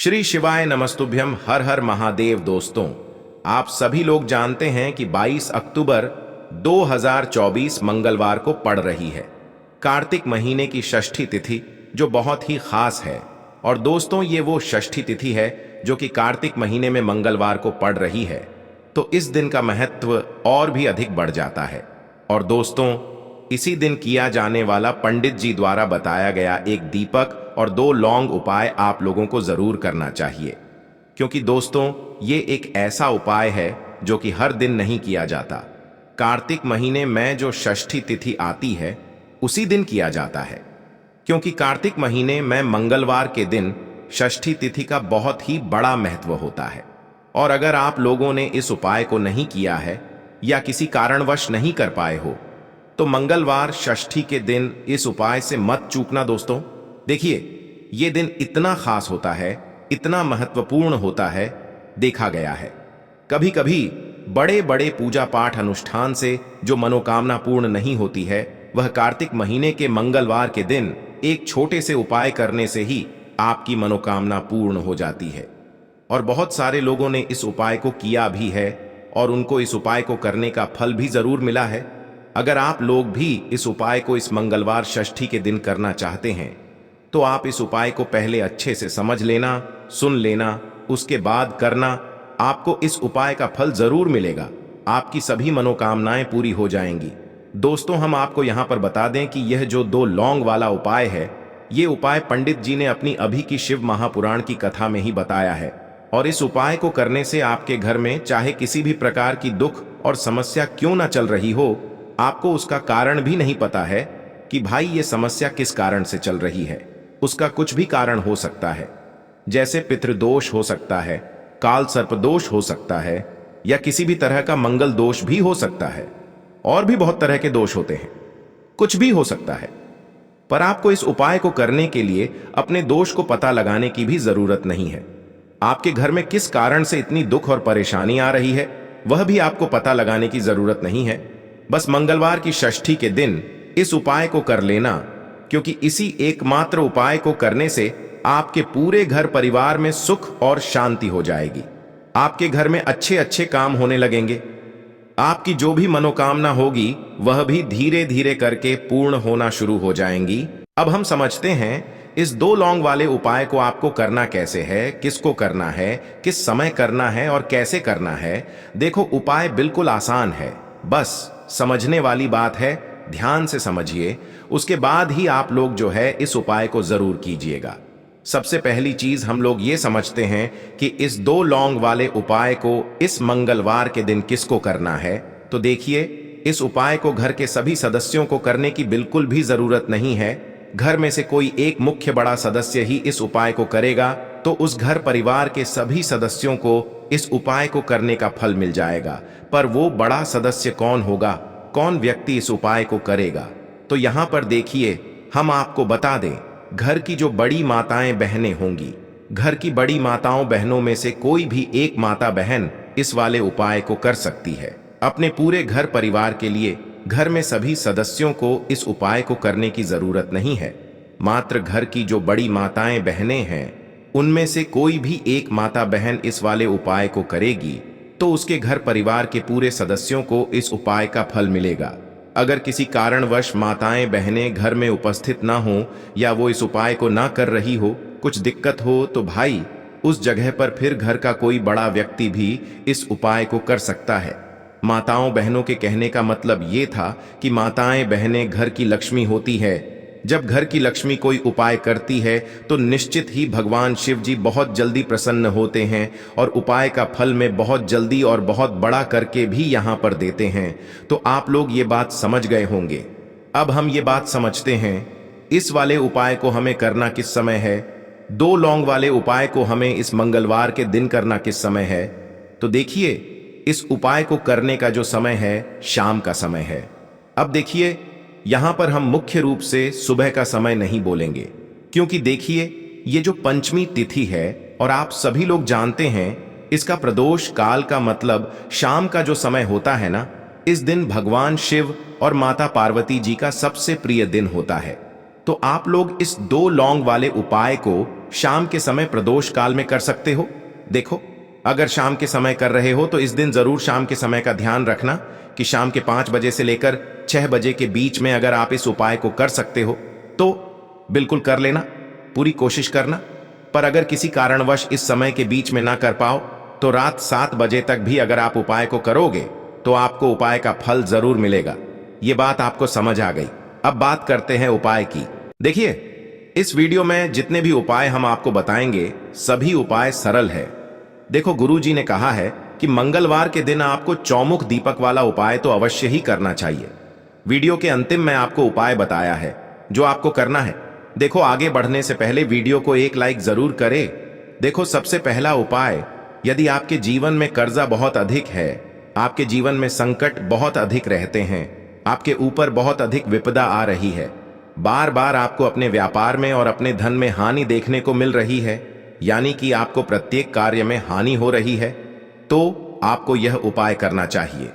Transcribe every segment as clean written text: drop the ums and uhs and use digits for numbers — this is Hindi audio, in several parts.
श्री शिवाय नमस्तुभ्यम। हर हर महादेव। दोस्तों, आप सभी लोग जानते हैं कि 22 अक्टूबर 2024 मंगलवार को पड़ रही है कार्तिक महीने की षष्ठी तिथि, जो बहुत ही खास है। और दोस्तों, ये वो षष्ठी तिथि है जो कि कार्तिक महीने में मंगलवार को पड़ रही है, तो इस दिन का महत्व और भी अधिक बढ़ जाता है। और दोस्तों, इसी दिन किया जाने वाला पंडित जी द्वारा बताया गया एक दीपक और 2 लौंग उपाय आप लोगों को जरूर करना चाहिए, क्योंकि दोस्तों, ये एक ऐसा उपाय है जो कि हर दिन नहीं किया जाता। कार्तिक महीने में जो षष्ठी तिथि आती है उसी दिन किया जाता है, क्योंकि कार्तिक महीने में मंगलवार के दिन षष्ठी तिथि का बहुत ही बड़ा महत्व होता है। और अगर आप लोगों ने इस उपाय को नहीं किया है या किसी कारणवश नहीं कर पाए हो, तो मंगलवार षष्ठी के दिन इस उपाय से मत चूकना। दोस्तों देखिए, ये दिन इतना खास होता है, इतना महत्वपूर्ण होता है। देखा गया है कभी कभी बड़े बड़े पूजा पाठ अनुष्ठान से जो मनोकामना पूर्ण नहीं होती है, वह कार्तिक महीने के मंगलवार के दिन एक छोटे से उपाय करने से ही आपकी मनोकामना पूर्ण हो जाती है। और बहुत सारे लोगों ने इस उपाय को किया भी है और उनको इस उपाय को करने का फल भी जरूर मिला है। अगर आप लोग भी इस उपाय को इस मंगलवार षष्ठी के दिन करना चाहते हैं, तो आप इस उपाय को पहले अच्छे से समझ लेना, सुन लेना, उसके बाद करना। आपको इस उपाय का फल जरूर मिलेगा, आपकी सभी मनोकामनाएं पूरी हो जाएंगी। दोस्तों, हम आपको यहां पर बता दें कि यह जो 2 लौंग वाला उपाय है, ये उपाय पंडित जी ने अपनी अभी की शिव महापुराण की कथा में ही बताया है। और इस उपाय को करने से आपके घर में चाहे किसी भी प्रकार की दुख और समस्या क्यों ना चल रही हो, आपको उसका कारण भी नहीं पता है कि भाई ये समस्या किस कारण से चल रही है। उसका कुछ भी कारण हो सकता है, जैसे पितृदोष हो सकता है, काल सर्प दोष हो सकता है, या किसी भी तरह का मंगल दोष भी हो सकता है। और भी बहुत तरह के दोष होते हैं, कुछ भी हो सकता है। पर आपको इस उपाय को करने के लिए अपने दोष को पता लगाने की भी जरूरत नहीं है। आपके घर में किस कारण से इतनी दुख और परेशानी आ रही है, वह भी आपको पता लगाने की जरूरत नहीं है। बस मंगलवार की षष्ठी के दिन इस उपाय को कर लेना, क्योंकि इसी एकमात्र उपाय को करने से आपके पूरे घर परिवार में सुख और शांति हो जाएगी। आपके घर में अच्छे अच्छे काम होने लगेंगे। आपकी जो भी मनोकामना होगी वह भी धीरे धीरे करके पूर्ण होना शुरू हो जाएंगी। अब हम समझते हैं इस 2 लौंग वाले उपाय को आपको करना कैसे है, किसको करना है, किस समय करना है और कैसे करना है। देखो, उपाय बिल्कुल आसान है, बस समझने वाली बात है। ध्यान से समझिए, उसके बाद ही आप लोग जो है इस उपाय को जरूर कीजिएगा। सबसे पहली चीज हम लोग ये समझते हैं कि इस 2 लौंग वाले उपाय को इस मंगलवार के दिन किसको करना है। तो देखिए, इस उपाय को घर के सभी सदस्यों को करने की बिल्कुल भी जरूरत नहीं है। घर में से कोई एक मुख्य बड़ा सदस्य ही इस उपाय को करेगा, तो उस घर परिवार के सभी सदस्यों को इस उपाय को करने का फल मिल जाएगा। पर वो बड़ा सदस्य कौन होगा, कौन व्यक्ति इस उपाय को करेगा, तो यहां पर देखिए, हम आपको बता दें, घर की जो बड़ी माताएं बहनें होंगी, घर की बड़ी माताओं बहनों में से कोई भी एक माता बहन इस वाले उपाय को कर सकती है। अपने पूरे घर परिवार के लिए घर में सभी सदस्यों को इस उपाय को करने की जरूरत नहीं है। मात्र घर की जो बड़ी माताएं बहनें हैं, उनमें से कोई भी एक माता बहन इस वाले उपाय को करेगी, तो उसके घर परिवार के पूरे सदस्यों को इस उपाय का फल मिलेगा। अगर किसी कारणवश माताएं बहनें घर में उपस्थित ना हो या वो इस उपाय को ना कर रही हो, कुछ दिक्कत हो, तो भाई उस जगह पर फिर घर का कोई बड़ा व्यक्ति भी इस उपाय को कर सकता है। माताओं बहनों के कहने का मतलब ये था कि माताएं बहनें घर की लक्ष्मी होती है। जब घर की लक्ष्मी कोई उपाय करती है तो निश्चित ही भगवान शिव जी बहुत जल्दी प्रसन्न होते हैं और उपाय का फल में बहुत जल्दी और बहुत बड़ा करके भी यहाँ पर देते हैं। तो आप लोग ये बात समझ गए होंगे। अब हम ये बात समझते हैं, इस वाले उपाय को हमें करना किस समय है। 2 लौंग वाले उपाय को हमें इस मंगलवार के दिन करना किस समय है। तो देखिए, इस उपाय को करने का जो समय है, शाम का समय है। अब देखिए, यहां पर हम मुख्य रूप से सुबह का समय नहीं बोलेंगे, क्योंकि देखिए, ये जो पंचमी तिथि है और आप सभी लोग जानते हैं इसका प्रदोष काल का मतलब शाम का जो समय होता है ना, इस दिन भगवान शिव और माता पार्वती जी का सबसे प्रिय दिन होता है। तो आप लोग इस 2 लौंग वाले उपाय को शाम के समय प्रदोष काल में कर सकते हो। देखो, अगर शाम के समय कर रहे हो तो इस दिन जरूर शाम के समय का ध्यान रखना कि शाम के 5 बजे से लेकर 6 बजे के बीच में अगर आप इस उपाय को कर सकते हो तो बिल्कुल कर लेना, पूरी कोशिश करना। पर अगर किसी कारणवश इस समय के बीच में ना कर पाओ तो रात 7 बजे तक भी अगर आप उपाय को करोगे तो आपको उपाय का फल जरूर मिलेगा। ये बात आपको समझ आ गई। अब बात करते हैं उपाय की। देखिए, इस वीडियो में जितने भी उपाय हम आपको बताएंगे सभी उपाय सरल है। देखो, गुरुजी ने कहा है कि मंगलवार के दिन आपको चौमुख दीपक वाला उपाय तो अवश्य ही करना चाहिए। वीडियो के अंतिम में आपको उपाय बताया है जो आपको करना है। देखो, आगे बढ़ने से पहले वीडियो को एक लाइक जरूर करें। देखो, सबसे पहला उपाय, यदि आपके जीवन में कर्जा बहुत अधिक है, आपके जीवन में संकट बहुत अधिक रहते हैं, आपके ऊपर बहुत अधिक विपदा आ रही है, बार बार आपको अपने व्यापार में और अपने धन में हानि देखने को मिल रही है, यानी कि आपको प्रत्येक कार्य में हानि हो रही है, तो आपको यह उपाय करना चाहिए।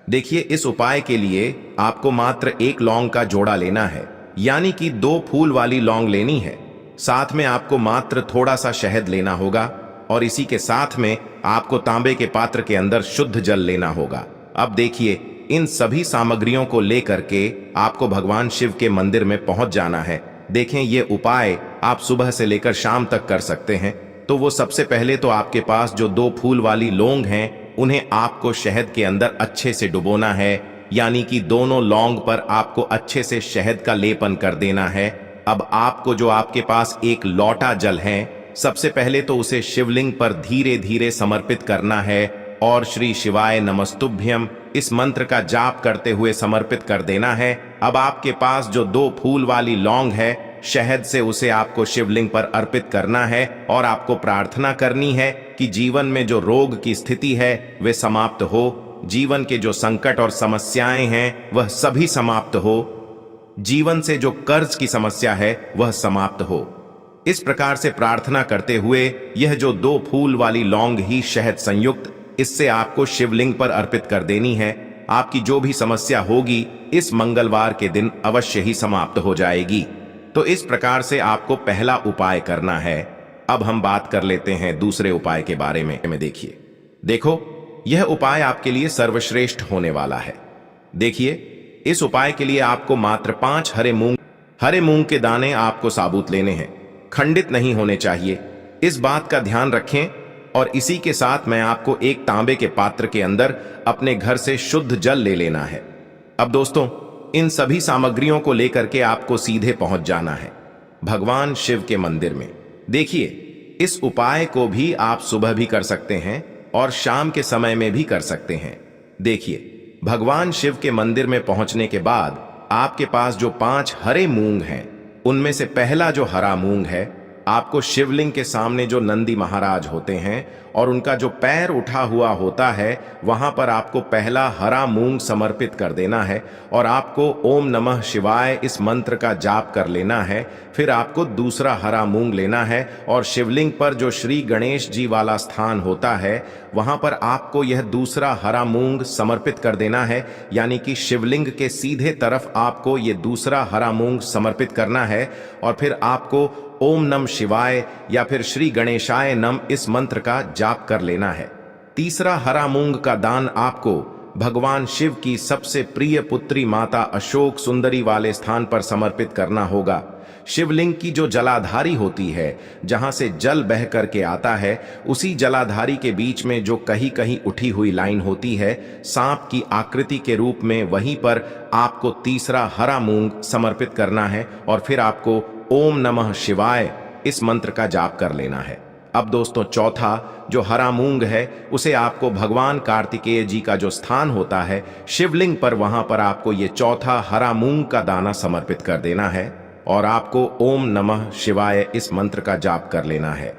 देखिए, इस उपाय के लिए आपको मात्र 1 लौंग का जोड़ा लेना है, यानी कि 2 फूल वाली लौंग लेनी है। साथ में आपको मात्र थोड़ा सा शहद लेना होगा और इसी के साथ में आपको तांबे के पात्र के अंदर शुद्ध जल लेना होगा। अब देखिए, इन सभी सामग्रियों को लेकर के आपको भगवान शिव के मंदिर में पहुंच जाना है। देखें, ये उपाय आप सुबह से लेकर शाम तक कर सकते हैं। तो वो सबसे पहले तो आपके पास जो 2 फूल वाली लौंग हैं उन्हें आपको शहद के अंदर अच्छे से डुबोना है, यानी कि दोनों लौंग पर आपको अच्छे से शहद का लेपन कर देना है। अब आपको जो आपके पास एक लोटा जल है, सबसे पहले तो उसे शिवलिंग पर धीरे धीरे समर्पित करना है और श्री शिवाय नमस्तुभ्यम इस मंत्र का जाप करते हुए समर्पित कर देना है। अब आपके पास जो 2 फूल वाली लौंग है, शहद से उसे आपको शिवलिंग पर अर्पित करना है और आपको प्रार्थना करनी है कि जीवन में जो रोग की स्थिति है वे समाप्त हो, जीवन के जो संकट और समस्याएं हैं वह सभी समाप्त हो, जीवन से जो कर्ज की समस्या है वह समाप्त हो। इस प्रकार से प्रार्थना करते हुए यह जो 2 फूल वाली लौंग ही शहद संयुक्त, इससे आपको शिवलिंग पर अर्पित कर देनी है। आपकी जो भी समस्या होगी इस मंगलवार के दिन अवश्य ही समाप्त हो जाएगी। तो इस प्रकार से आपको पहला उपाय करना है। अब हम बात कर लेते हैं दूसरे उपाय के बारे में। देखो, यह उपाय आपके लिए सर्वश्रेष्ठ होने वाला है। देखिए, इस उपाय के लिए आपको मात्र 5 हरे मूंग के दाने आपको साबुत लेने हैं, खंडित नहीं होने चाहिए। इस बात का ध्यान रखें। और इसी के साथ मैं आपको एक तांबे के पात्र के अंदर अपने घर से शुद्ध जल ले लेना है। अब दोस्तों, इन सभी सामग्रियों को लेकर के आपको सीधे पहुंच जाना है भगवान शिव के मंदिर में। देखिए, इस उपाय को भी आप सुबह भी कर सकते हैं और शाम के समय में भी कर सकते हैं। देखिए, भगवान शिव के मंदिर में पहुंचने के बाद आपके पास जो 5 हरे मूंग हैं, उनमें से पहला जो हरा मूंग है, आपको शिवलिंग के सामने जो नंदी महाराज होते हैं और उनका जो पैर उठा हुआ होता है, वहां पर आपको पहला हरा मूंग समर्पित कर देना है और आपको ओम नमः शिवाय इस मंत्र का जाप कर लेना है। फिर आपको दूसरा हरा मूंग लेना है और शिवलिंग पर जो श्री गणेश जी वाला स्थान होता है, वहां पर आपको यह दूसरा हरा मूंग समर्पित कर देना है, यानी कि शिवलिंग के सीधे तरफ आपको ये दूसरा हरा मूंग समर्पित करना है। और फिर आपको ओम नम शिवाय या फिर श्री गणेशाय नम इस मंत्र का जाप कर लेना है। तीसरा हरा मूंग का दान आपको भगवान शिव की सबसे प्रिय पुत्री माता अशोक सुंदरी वाले स्थान पर समर्पित करना होगा। शिवलिंग की जो जलाधारी होती है, जहां से जल बह करके आता है, उसी जलाधारी के बीच में जो कहीं कहीं उठी हुई लाइन होती है सांप की आकृति के रूप में, वहीं पर आपको तीसरा हरा मूंग समर्पित करना है और फिर आपको ओम नमः शिवाय इस मंत्र का जाप कर लेना है। अब दोस्तों, चौथा जो हरा मूंग है उसे आपको भगवान कार्तिकेय जी का जो स्थान होता है शिवलिंग पर, वहां पर आपको ये चौथा हरा मूंग का दाना समर्पित कर देना है और आपको ओम नमः शिवाय इस मंत्र का जाप कर लेना है।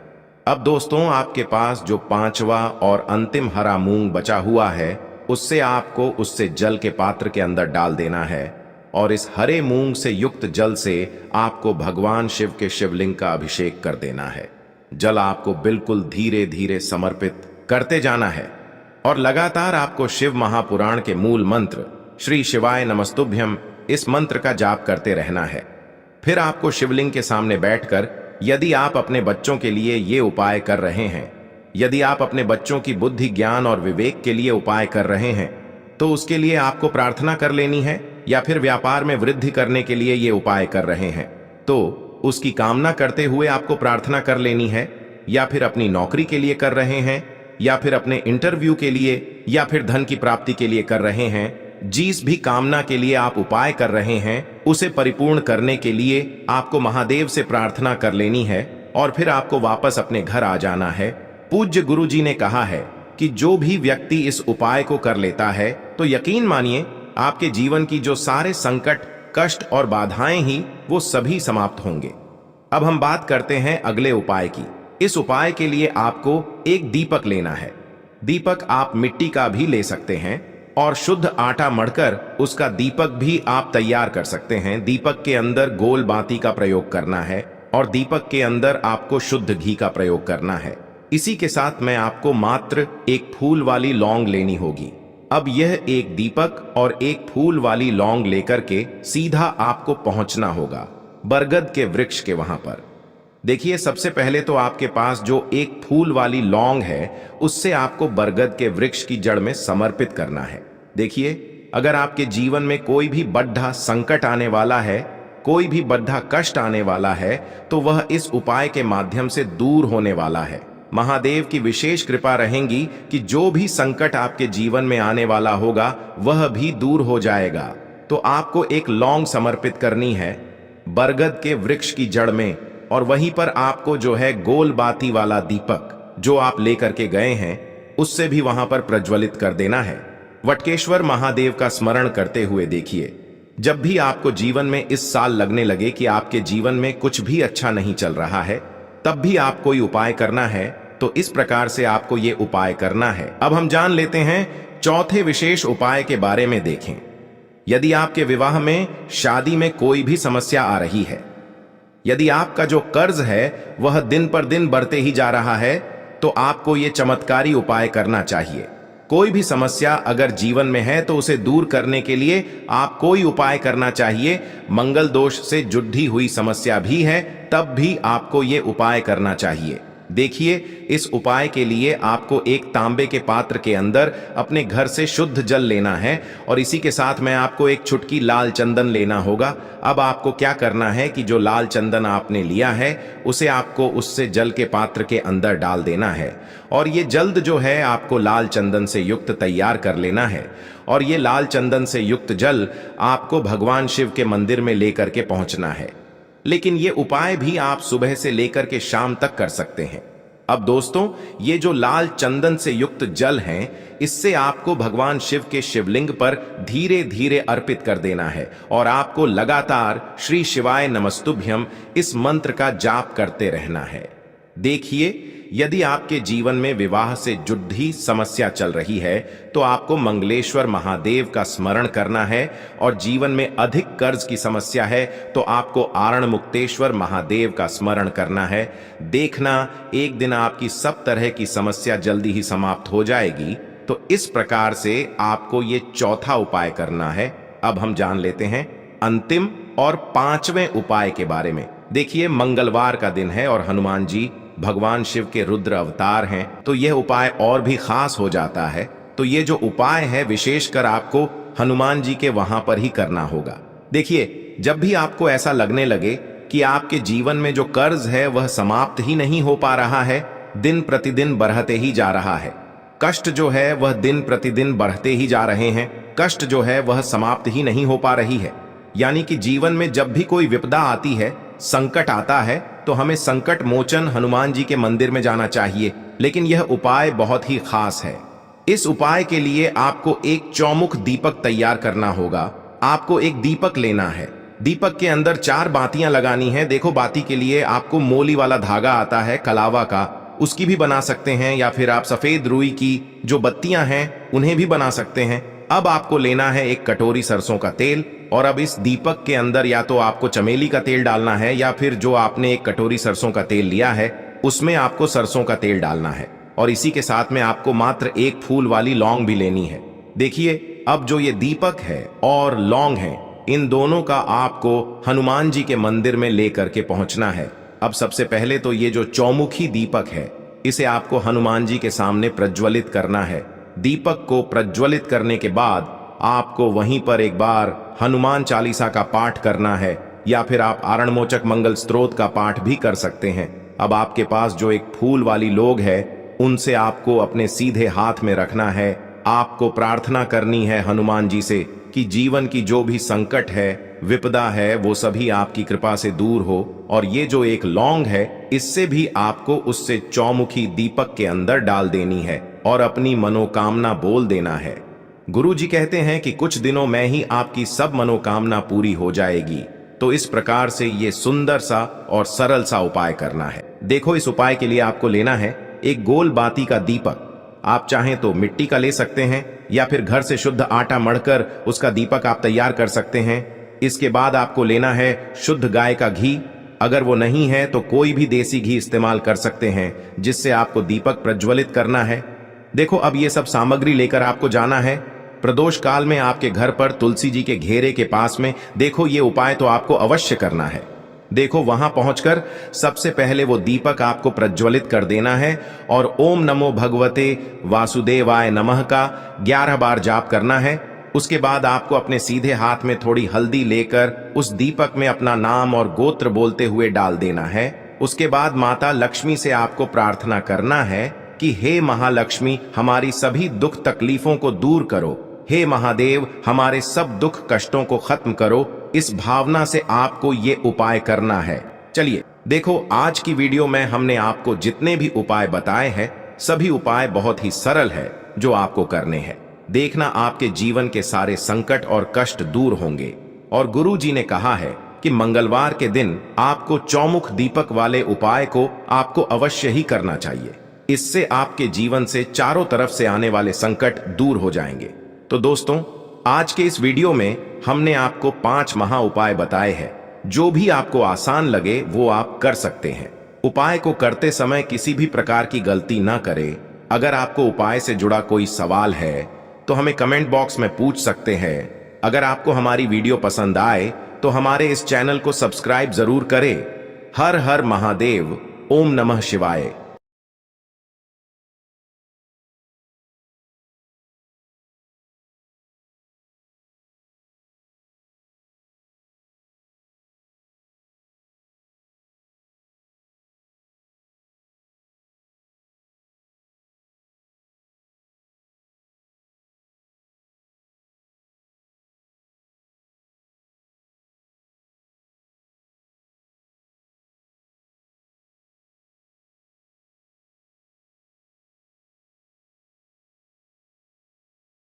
अब दोस्तों, आपके पास जो 5वां और अंतिम हरा मूंग बचा हुआ है, उससे आपको उससे जल के पात्र के अंदर डाल देना है और इस हरे मूंग से युक्त जल से आपको भगवान शिव के शिवलिंग का अभिषेक कर देना है। जल आपको बिल्कुल धीरे धीरे समर्पित करते जाना है और लगातार आपको शिव महापुराण के मूल मंत्र श्री शिवाय नमस्तुभ्यम इस मंत्र का जाप करते रहना है। फिर आपको शिवलिंग के सामने बैठकर यदि आप अपने बच्चों के लिए ये उपाय कर रहे हैं, यदि आप अपने बच्चों की बुद्धि, ज्ञान और विवेक के लिए उपाय कर रहे हैं, तो उसके लिए आपको प्रार्थना कर लेनी है, या फिर व्यापार में वृद्धि करने के लिए ये उपाय कर रहे हैं तो उसकी कामना करते हुए आपको प्रार्थना कर लेनी है, या फिर अपनी नौकरी के लिए कर रहे हैं, या फिर अपने इंटरव्यू के लिए, या फिर धन की प्राप्ति के लिए कर रहे हैं। जिस भी कामना के लिए आप उपाय कर रहे हैं उसे परिपूर्ण करने के लिए आपको महादेव से प्रार्थना कर लेनी है और फिर आपको वापस अपने घर आ जाना है। पूज्य गुरु जी ने कहा है कि जो भी व्यक्ति इस उपाय को कर लेता है तो यकीन मानिए आपके जीवन की जो सारे संकट, कष्ट और बाधाएं ही वो सभी समाप्त होंगे। अब हम बात करते हैं अगले उपाय की। इस उपाय के लिए आपको एक दीपक लेना है। दीपक आप मिट्टी का भी ले सकते हैं और शुद्ध आटा मढ़कर उसका दीपक भी आप तैयार कर सकते हैं। दीपक के अंदर गोल बाती का प्रयोग करना है और दीपक के अंदर आपको शुद्ध घी का प्रयोग करना है। इसी के साथ में आपको मात्र एक फूल वाली लौंग लेनी होगी। अब यह एक दीपक और एक फूल वाली लौंग लेकर के सीधा आपको पहुंचना होगा बरगद के वृक्ष के वहां पर। देखिए, सबसे पहले तो आपके पास जो एक फूल वाली लौंग है उससे आपको बरगद के वृक्ष की जड़ में समर्पित करना है। देखिए, अगर आपके जीवन में कोई भी बड़ा संकट आने वाला है, कोई भी बड़ा कष्ट आने वाला है, तो वह इस उपाय के माध्यम से दूर होने वाला है। महादेव की विशेष कृपा रहेगी कि जो भी संकट आपके जीवन में आने वाला होगा वह भी दूर हो जाएगा। तो आपको एक लौंग समर्पित करनी है बरगद के वृक्ष की जड़ में, और वहीं पर आपको जो है गोल बाती वाला दीपक जो आप लेकर के गए हैं उससे भी वहां पर प्रज्वलित कर देना है। वटकेश्वर महादेव का स्मरण करते हुए देखिए, जब भी आपको जीवन में इस साल लगने लगे कि आपके जीवन में कुछ भी अच्छा नहीं चल रहा है, तब भी आप कोई उपाय करना है तो इस प्रकार से आपको ये उपाय करना है। अब हम जान लेते हैं चौथे विशेष उपाय के बारे में। देखें, यदि आपके विवाह में, शादी में कोई भी समस्या आ रही है, यदि आपका जो कर्ज है वह दिन पर दिन बढ़ते ही जा रहा है, तो आपको ये चमत्कारी उपाय करना चाहिए। कोई भी समस्या अगर जीवन में है तो उसे दूर करने के लिए आप कोई उपाय करना चाहिए। मंगल दोष से जुड़ी हुई समस्या भी है तब भी आपको ये उपाय करना चाहिए। देखिए, इस उपाय के लिए आपको एक तांबे के पात्र के अंदर अपने घर से शुद्ध जल लेना है और इसी के साथ में आपको एक चुटकी लाल चंदन लेना होगा। अब आपको क्या करना है कि जो लाल चंदन आपने लिया है उसे आपको उससे जल के पात्र के अंदर डाल देना है और ये जल्द जो है आपको लाल चंदन से युक्त तैयार कर लेना है। और ये लाल चंदन से युक्त जल आपको भगवान शिव के मंदिर में लेकर के पहुंचना है। लेकिन ये उपाय भी आप सुबह से लेकर के शाम तक कर सकते हैं। अब दोस्तों, ये जो लाल चंदन से युक्त जल हैं, इससे आपको भगवान शिव के शिवलिंग पर धीरे धीरे अर्पित कर देना है और आपको लगातार श्री शिवाय नमस्तुभ्यम इस मंत्र का जाप करते रहना है। देखिए, यदि आपके जीवन में विवाह से जुड़ी समस्या चल रही है तो आपको मंगलेश्वर महादेव का स्मरण करना है और जीवन में अधिक कर्ज की समस्या है तो आपको आरण मुक्तेश्वर महादेव का स्मरण करना है। देखना, एक दिन आपकी सब तरह की समस्या जल्दी ही समाप्त हो जाएगी। तो इस प्रकार से आपको ये चौथा उपाय करना है। अब हम जान लेते हैं अंतिम और पांचवें उपाय के बारे में। देखिए, मंगलवार का दिन है और हनुमान जी भगवान शिव के रुद्र अवतार हैं, तो यह उपाय और भी खास हो जाता है। तो ये जो उपाय है विशेषकर आपको हनुमान जी के वहां पर ही करना होगा। देखिए, जब भी आपको ऐसा लगने लगे कि आपके जीवन में जो कर्ज है वह समाप्त ही नहीं हो पा रहा है, दिन प्रतिदिन बढ़ते ही जा रहा है, कष्ट जो है वह दिन प्रतिदिन बढ़ते ही जा रहे हैं, कष्ट जो है वह समाप्त ही नहीं हो पा रही है, यानी कि जीवन में जब भी कोई विपदा आती है, संकट आता है, तो हमें संकट मोचन हनुमान जी के मंदिर में जाना चाहिए। लेकिन यह उपाय बहुत ही खास है। इस उपाय के लिए आपको एक चौमुख दीपक तैयार करना होगा। आपको एक दीपक लेना है, दीपक के अंदर 4 बातियां लगानी है। देखो, बाती के लिए आपको मोली वाला धागा आता है कलावा का, उसकी भी बना सकते हैं, या फिर आप सफेद रुई की जो बत्तियां हैं उन्हें भी बना सकते हैं। अब आपको लेना है एक कटोरी सरसों का तेल और अब इस दीपक के अंदर या तो आपको चमेली का तेल डालना है या फिर जो आपने एक कटोरी सरसों का तेल लिया है उसमें आपको सरसों का तेल डालना है और इसी के साथ में आपको मात्र एक फूल वाली लौंग भी लेनी है। देखिए, अब जो ये दीपक है और लौंग है, इन दोनों का आपको हनुमान जी के मंदिर में लेकर के पहुंचना है अब सबसे पहले तो ये जो चौमुखी दीपक है, इसे आपको हनुमान जी के सामने प्रज्वलित करना है। दीपक को प्रज्वलित करने के बाद आपको वहीं पर एक बार हनुमान चालीसा का पाठ करना है, या फिर आप आरणमोचक मंगल स्तोत्र का पाठ भी कर सकते हैं। अब आपके पास जो एक फूल वाली लोग है, उनसे आपको अपने सीधे हाथ में रखना है। आपको प्रार्थना करनी है हनुमान जी से कि जीवन की जो भी संकट है, विपदा है, वो सभी आपकी कृपा से दूर हो। और ये जो एक लौंग है, इससे भी आपको उससे चौमुखी दीपक के अंदर डाल देनी है और अपनी मनोकामना बोल देना है। गुरु जी कहते हैं कि कुछ दिनों में ही आपकी सब मनोकामना पूरी हो जाएगी। तो इस प्रकार से ये सुंदर सा और सरल सा उपाय करना है। देखो, इस उपाय के लिए आपको लेना है एक गोल बाती का दीपक। आप चाहें तो मिट्टी का ले सकते हैं, या फिर घर से शुद्ध आटा मढ़कर उसका दीपक आप तैयार कर सकते हैं। इसके बाद आपको लेना है शुद्ध गाय का घी। अगर वो नहीं है तो कोई भी देसी घी इस्तेमाल कर सकते हैं, जिससे आपको दीपक प्रज्वलित करना है। देखो, अब ये सब सामग्री लेकर आपको जाना है प्रदोष काल में आपके घर पर तुलसी जी के घेरे के पास में। देखो, ये उपाय तो आपको अवश्य करना है। देखो, वहां पहुंचकर सबसे पहले वो दीपक आपको प्रज्वलित कर देना है और ओम नमो भगवते वासुदेवाय नमः का 11 बार जाप करना है। उसके बाद आपको अपने सीधे हाथ में थोड़ी हल्दी लेकर उस दीपक में अपना नाम और गोत्र बोलते हुए डाल देना है। उसके बाद माता लक्ष्मी से आपको प्रार्थना करना है कि हे महालक्ष्मी, हमारी सभी दुख तकलीफों को दूर करो। हे महादेव, हमारे सब दुख कष्टों को खत्म करो। इस भावना से आपको ये उपाय करना है। चलिए देखो, आज की वीडियो में हमने आपको जितने भी उपाय बताए हैं, सभी उपाय बहुत ही सरल है जो आपको करने हैं। देखना, आपके जीवन के सारे संकट और कष्ट दूर होंगे। और गुरु जी ने कहा है कि मंगलवार के दिन आपको चौमुख दीपक वाले उपाय को आपको अवश्य ही करना चाहिए। इससे आपके जीवन से चारों तरफ से आने वाले संकट दूर हो जाएंगे। तो दोस्तों, आज के इस वीडियो में हमने आपको 5 महा उपाय बताए हैं। जो भी आपको आसान लगे वो आप कर सकते हैं। उपाय को करते समय किसी भी प्रकार की गलती ना करें। अगर आपको उपाय से जुड़ा कोई सवाल है तो हमें कमेंट बॉक्स में पूछ सकते हैं। अगर आपको हमारी वीडियो पसंद आए तो हमारे इस चैनल को सब्सक्राइब जरूर करें। हर हर महादेव। ओम नमः शिवाय।